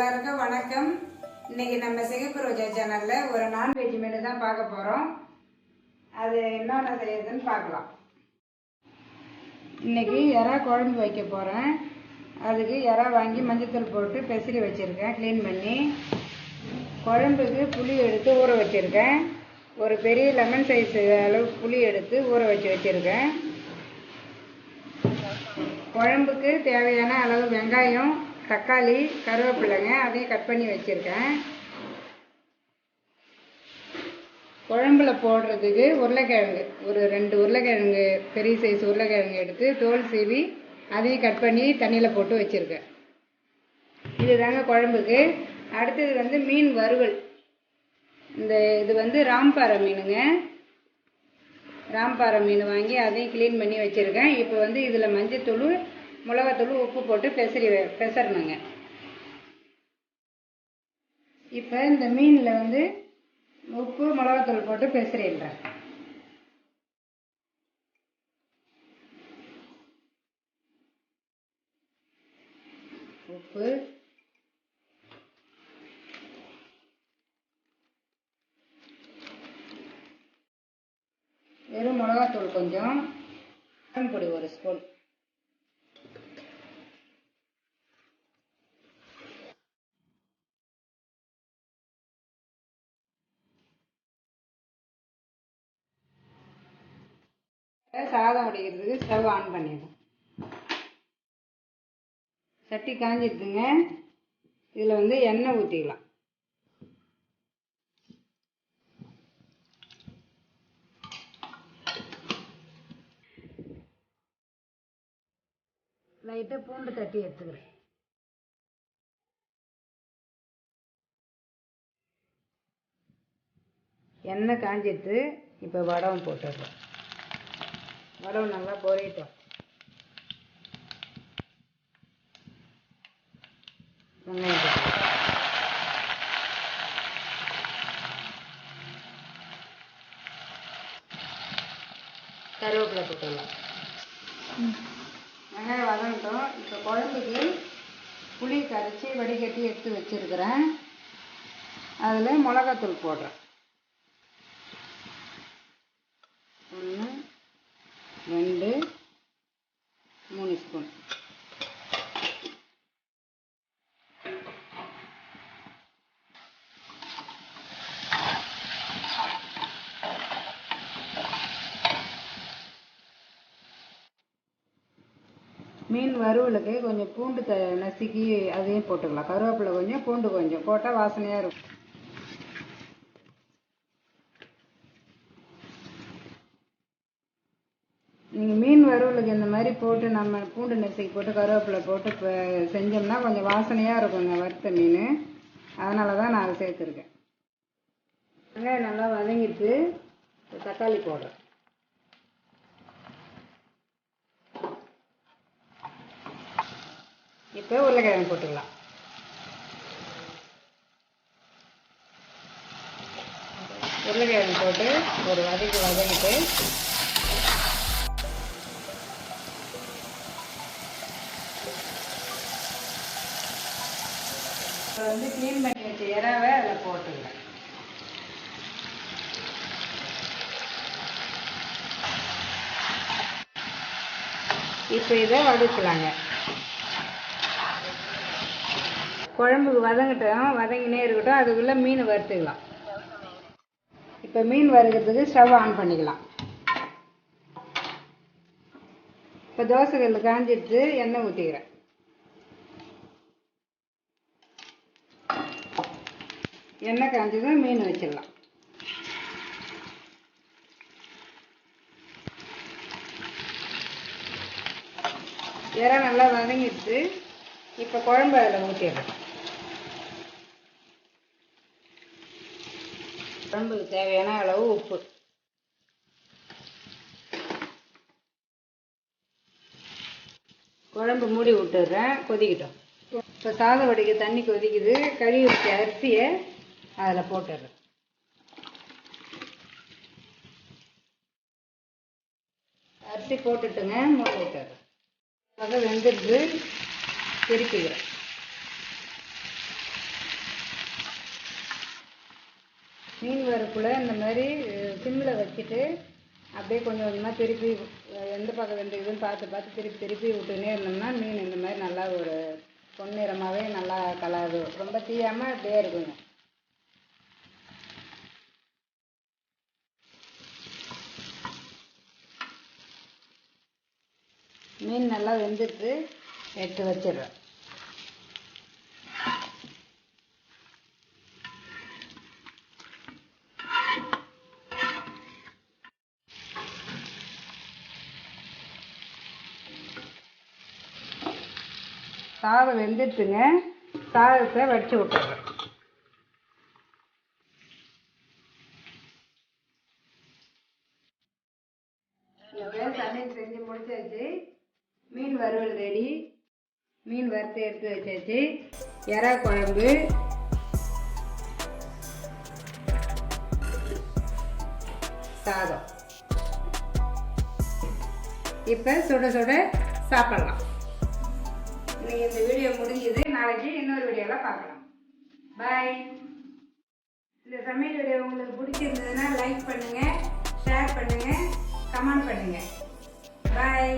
எல்லாருக்கும் வணக்கம். இன்னைக்கு நம்ம சிகப்பு ரோஜா சேனல்ல ஒரு நான்வெஜ் மெனு தான் பார்க்க போறோம். அது என்னென்ன செய்யுதுன்னு பார்க்கலாம். இன்னைக்கு எறா குழம்பு வைக்க போறேன். அதுக்கு எறா வாங்கி மஞ்சத்தூள் போட்டு பெசரி வச்சிருக்கேன், க்ளீன் பண்ணி. குழம்புக்கு புளி எடுத்து ஊற வச்சிருக்கேன். ஒரு பெரிய லெமன் சைஸ் அளவு புளி எடுத்து ஊற வச்சிருக்கேன். குழம்புக்கு தேவையான அளவு வெங்காயம், தக்காளி, கருவேப்பிலைங்க அதையும் கட் பண்ணி வச்சுருக்கேன். குழம்புல போடுறதுக்கு உருளைக்கிழங்கு, ஒரு 2 உருளைக்கிழங்கு, பெரிய சைஸ் உருளைக்கிழங்கு எடுத்து தோல் சீவி அதையும் கட் பண்ணி தண்ணியில் போட்டு வச்சுருக்கேன். இதுதாங்க குழம்புக்கு. அடுத்தது மீன் வறுவல். இது ராம்பாறை மீனுங்க. ராம்பாறை மீன் வாங்கி அதையும் க்ளீன் பண்ணி வச்சுருக்கேன். இப்போ இதில் மஞ்சத்தூள், மிளகாத்தூள், உப்பு போட்டு பெசரணுங்க. இப்போ இந்த மீனில் உப்பு மிளகாத்தூள் போட்டு பெசரிடுறேன். உப்பு, வெறும் மிளகாத்தூள் கொஞ்சம், பொடி 1 ஸ்பூன், சாதம் வடிக்கிறதுக்கு ஸ்டவ் ஆன் பண்ணிடுவோம். சட்டி காஞ்சிடுதுங்க. இதில் எண்ணெய் ஊற்றிக்கலாம். லைட்டாக பூண்டு தட்டி எடுத்துக்கிறேன். எண்ணெய் காஞ்சிட்டு இப்போ வடகம் போட்டுடுறோம். வடகம் நல்லா பொரியட்டும். வெங்காயம் போட்டு, கருவேப்பிலை போட்டுடலாம். வெங்காயம் வதங்கட்டும். இப்போ குழம்புக்கு புளி கரைச்சி வடிகட்டி எடுத்து வச்சுருக்கிறேன். அதில் மிளகாத்தூள் போடுறேன். 1, 2, 3 ஸ்பூன். மீன் வறுவலுக்கு கொஞ்சம் பூண்டு நசுக்கி அதையும் போட்டுக்கலாம். கருவேப்பிலை கொஞ்சம், பூண்டு கொஞ்சம் போட்டால் வாசனையாக இருக்கும். நீங்கள் மீன் வறுவலுக்கு இந்த மாதிரி போட்டு நம்ம பூண்டு நசுக்கி போட்டு கருவேப்பிலை போட்டு இப்போ செஞ்சோம்னா கொஞ்சம் வாசனையாக இருக்குங்க வறுத்த மீன். அதனால தான் நான் அதை சேர்த்துருக்கேன். வெங்காயம் நல்லா வதங்கிட்டு தக்காளி போடுறேன். இப்போ உருளைக்கிழங்கு போட்டுக்கலாம். உருளைக்கிழங்கு போட்டு ஒரு வதக்கிட்டு இப்போ க்ளீன் பண்ணி வச்ச இறாவை அதில் போட்டுக்கலாம். இப்போ இதை வதக்கலாங்க. குழம்புக்கு வதங்கினே இருக்கட்டும். அதுக்குள்ளே மீன் வறுத்துக்கலாம். இப்போ மீன் வறுக்கிறதுக்கு ஸ்டவ் ஆன் பண்ணிக்கலாம். இப்போ தோசைக்கல் காஞ்சிட்டு எண்ணெய் ஊற்றிக்கிறேன். எண்ணெய் காஞ்சதும் மீன் வச்சிடலாம். இறை நல்லா வதங்கிட்டு இப்போ குழம்பு அதில் ஊற்றிடுறேன். குழம்புக்கு தேவையான அளவு உப்பு, குழம்பு மூடி விட்டுடுறேன். கொதிக்கிட்டோம். இப்போ சாதம் வடிக்க தண்ணி கொதிக்குது. கழுவி வச்ச அரிசியை அதில் போட்டுடுறேன். அரிசி போட்டுட்டுங்க மூடி விட்டுடுறேன். அதை வெந்துடுது. திருப்பிக்கிறேன். மீன் வரக்குள்ளே இந்த மாதிரி சிம்மில் வச்சுட்டு அப்படியே கொஞ்சம் கொஞ்சமாக திருப்பி எந்த பக்கம் ரெண்டு இதுன்னு பார்த்து திருப்பி விட்டுனே இருந்தோம்னா மீன் இந்த மாதிரி நல்லா ஒரு பொன்னிறமாகவே நல்லா கலர் ரொம்ப தீயாமல் அப்படியே இருக்குங்க. மீன் நல்லா வெந்துட்டு எடுத்து வச்சிடுறேன். சாதம் வெந்துட்டுங்க, சாதத்தை வடித்து விட்டுறேன். சமையல் செஞ்சு முடிச்சாச்சு. மீன் வறுவல் ரெடி. மீன் வறுத்து எடுத்து வச்சாச்சு. எறா குழம்பு, சாதம். இப்போ சுட சுட சாப்பிடலாம். இன்னைக்கு இந்த வீடியோ முடிஞ்சது. நாளைக்கு இன்னொரு வீடியோவில் பார்க்கலாம். பாய். இந்த சமையல் வீடியோ உங்களுக்கு பிடிச்சிருந்ததுன்னா லைக் பண்ணுங்கள், ஷேர் பண்ணுங்கள், கமெண்ட் பண்ணுங்கள். பாய்.